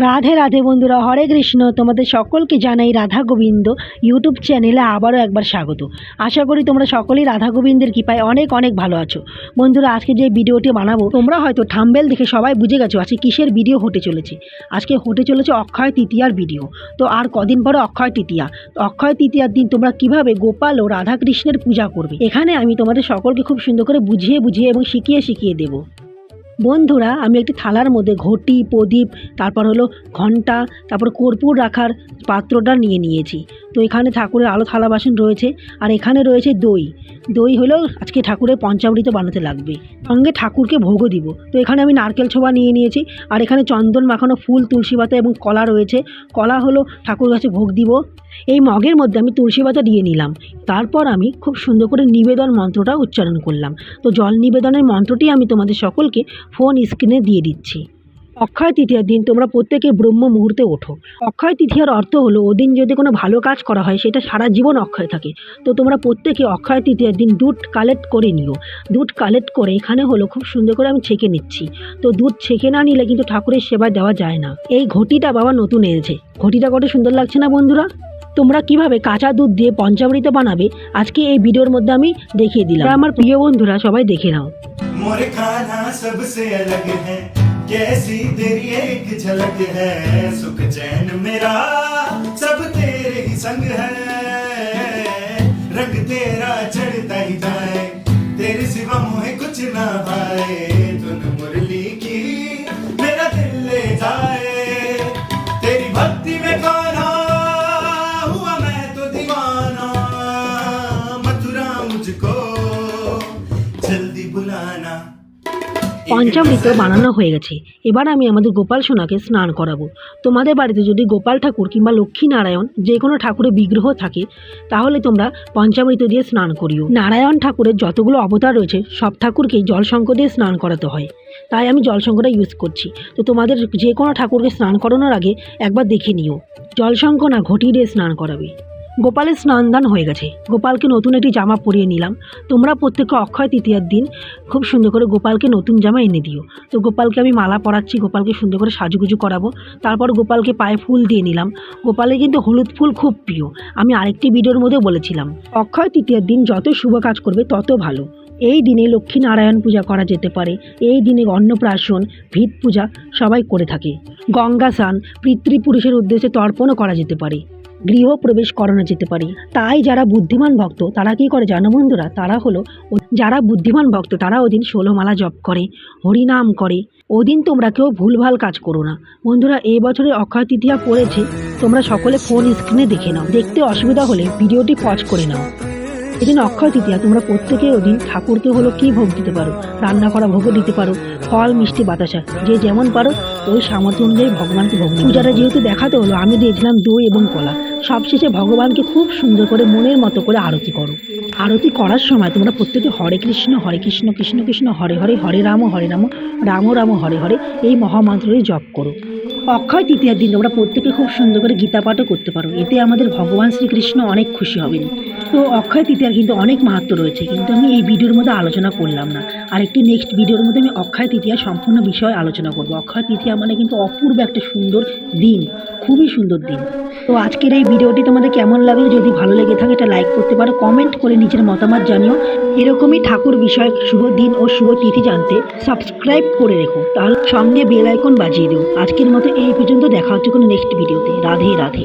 রাধে রাধে বন্ধুরা, হরে কৃষ্ণ। তোমাদের সকলকে জানাই রাধা গোবিন্দ ইউটিউব চ্যানেলে আবারও একবার স্বাগত। আশা করি তোমরা সকলেই রাধা গোবিন্দের কৃপায় অনেক অনেক ভালো আছো। বন্ধুরা, আজকে যে ভিডিওটি বানাবো তোমরা হয়তো থাম্বনেল দেখে সবাই বুঝে গেছো আজকে কিসের ভিডিও হতে চলেছে। আজকে হতে চলেছে অক্ষয় তৃতীয়ার ভিডিও। তো আর কদিন পরে অক্ষয় তৃতীয়া। তো অক্ষয় তৃতীয়ার দিন তোমরা কিভাবে গোপাল ও রাধা কৃষ্ণের পূজা করবে, এখানে আমি তোমাদের সকলকে খুব সুন্দর করে বুঝিয়ে এবং শিখিয়ে দেবো। বন্ধুরা, আমি একটি থালার মধ্যে ঘটি, প্রদীপ, তারপর হলো ঘণ্টা, তারপর কর্পূর রাখার পাত্রটা নিয়ে নিয়েছি। তো এখানে ঠাকুরের আলো থালা বাসন রয়েছে, আর এখানে রয়েছে দই হলো আজকে ঠাকুরের পঞ্চামৃত বানাতে লাগবে, সঙ্গে ঠাকুরকে ভোগও দিব। তো এখানে আমি নারকেল ছোবা নিয়ে নিয়েছি, আর এখানে চন্দন মাখানো ফুল, তুলসী পাতা এবং কলা রয়েছে। কলা হলো ঠাকুর কাছে ভোগ দিব। এই মগের মধ্যে আমি তুলসী পাতা দিয়ে নিলাম। তারপর আমি খুব সুন্দর করে নিবেদন মন্ত্রটা উচ্চারণ করলাম। তো জল নিবেদনের মন্ত্রটি আমি তোমাদের সকলকে ফোন স্ক্রিনে দিয়ে দিচ্ছি। অক্ষয় তৃতীয়ার দিন তোমরা প্রত্যেকে ব্রহ্ম মুহূর্তে ওঠো। অক্ষয় তৃতীয়ার অর্থ হলো ওদিন যদি কোনো ভালো কাজ করা হয় সেটা সারা জীবন অক্ষয় থাকে। তো তোমরা প্রত্যেকে অক্ষয় তৃতীয়ার দিন দুধ কালেক্ট করে নিও। দুধ কালেক্ট করে এখানে হলো খুব সুন্দর করে আমি ছেঁকে নিচ্ছি। তো দুধ ছেঁকে না নিলে কিন্তু ঠাকুরের সেবা দেওয়া যায় না। এই ঘটিটা বাবা নতুন এনেছে। ঘটিটা কত সুন্দর লাগছে না বন্ধুরা? তোমরা কিভাবে কাঁচা দুধ দিয়ে পঞ্চামৃত বানাবে আজকে এই ভিডিওর মধ্যে আমি দেখিয়ে দিলাম। আমার প্রিয় বন্ধুরা, সবাই দেখে নাও। मोरे खाना सबसे अलग है, कैसी तेरी एक झलक है, सुख चैन मेरा सब तेरे ही संग है, रंग तेरा चढ़ता ही जाए, तेरे सिवा मुझे कुछ ना भाए, धुन मुरली की मेरा दिल ले जाए, तेरी भक्ति में गाना हुआ मैं तो दीवाना, मथुरा मुझको जल्दी बुलाना। পঞ্চামৃত বানানো হয়ে গেছে। এবার আমি আমাদের গোপাল সোনাকে স্নান করাবো। তোমাদের বাড়িতে যদি গোপাল ঠাকুর কিংবা লক্ষ্মী নারায়ণ যে কোনো ঠাকুরের বিগ্রহ থাকে তাহলে তোমরা পঞ্চামৃত দিয়ে স্নান করিও। নারায়ণ ঠাকুরের যতগুলো অবতার রয়েছে সব ঠাকুরকেই জলশঙ্খ দিয়ে স্নান করাতে হয়, তাই আমি জলশঙ্খটা ইউজ করছি। তো তোমাদের যে কোনো ঠাকুরকে স্নান করানোর আগে একবার দেখে নিও জলশঙ্খ না ঘটি দিয়ে স্নান করাবে। গোপালের স্নানদান হয়ে গেছে। গোপালকে নতুন একটি জামা পরিয়ে নিলাম। তোমরা প্রত্যেকে অক্ষয় তৃতীয়ার দিন খুব সুন্দর করে গোপালকে নতুন জামা এনে দিও। তো গোপালকে আমি মালা পরাচ্ছি, গোপালকে সুন্দর করে সাজুগুজু করাবো। তারপর গোপালকে পায়ে ফুল দিয়ে নিলাম। গোপালের কিন্তু হলুদ ফুল খুব প্রিয়। আমি আরেকটি ভিডিওর মধ্যে বলেছিলাম অক্ষয় তৃতীয়ার দিন যত শুভ কাজ করবে তত ভালো। এই দিনে লক্ষ্মী নারায়ণ পূজা করা যেতে পারে। এই দিনে অন্নপ্রাশন, ভিত পূজা সবাই করে থাকে। গঙ্গা স্নান, পিতৃপুরুষের উদ্দেশ্যে তর্পণও করা যেতে পারে। গৃহপ্রবেশ করানো যেতে পারে। তাই যারা বুদ্ধিমান ভক্ত তারা কি করে জানো বন্ধুরা? যারা বুদ্ধিমান ভক্ত তারা ওদিন 16 মালা জপ করে, হরিনাম করে। ওদিন তোমরা কেউ ভুলভাল কাজ করো না। বন্ধুরা, এই বছরে অক্ষয় তৃতীয়া পড়েছে, তোমরা সকলে ফোন স্ক্রিনে দেখে নাও। দেখতে অসুবিধা হলে ভিডিওটি পজ করে নাও। এদিন অক্ষয় তৃতীয়া তোমরা প্রত্যেকে ওদিন ঠাকুরকে হলো কি ভোগ দিতে পারো, রান্না করা ভোগও দিতে পারো, ফল, মিষ্টি, বাতাসা যে যেমন পারো ওই সামর্থ্য অনুযায়ী ভগবানকে ভোগ দিও। পূজাটা যেহেতু দেখাতে হলো আমি দিয়েছিলাম দই এবং কলা। সবশেষে ভগবানকে খুব সুন্দর করে মনের মতো করে আরতি করো। আরতি করার সময় তোমরা প্রত্যেকে হরে কৃষ্ণ কৃষ্ণ কৃষ্ণ হরে হরে, হরে রাম রাম রাম হরে হরে এই মহামন্ত্রটি জপ করো। অক্ষয় তৃতীয়ার দিন তোমরা প্রত্যেকে খুব সুন্দর করে গীতা পাঠও করতে পারো। এতে আমাদের ভগবান শ্রীকৃষ্ণ অনেক খুশি হবেন। তো অক্ষয় তৃতীয়ার কিন্তু অনেক মাহাত্ম্য রয়েছে, কিন্তু আমি এই ভিডিওর মধ্যে আলোচনা করলাম না। আরেকটি নেক্সট ভিডিওর মধ্যে আমি অক্ষয় তৃতীয়ার সম্পূর্ণ বিষয় আলোচনা করব। অক্ষয় তৃতীয়া মানে কিন্তু অপূর্ব একটা সুন্দর দিন, খুবই সুন্দর দিন। তো আজকের এই ভিডিওটি তোমাদের কেমন লাগলো? যদি ভালো লেগে থাকে এটা লাইক করতে পারো, কমেন্ট করে নিজের মতামত জানিও। এরকমই ঠাকুর বিষয়ক শুভ দিন ও শুভ তিথি জানতে সাবস্ক্রাইব করে রেখো, তার সঙ্গে বেল আইকন বাজিয়ে দিও। আজকের মতো এই পর্যন্ত, দেখা হচ্ছে কোনো নেক্সট ভিডিওতে। রাধে রাধে।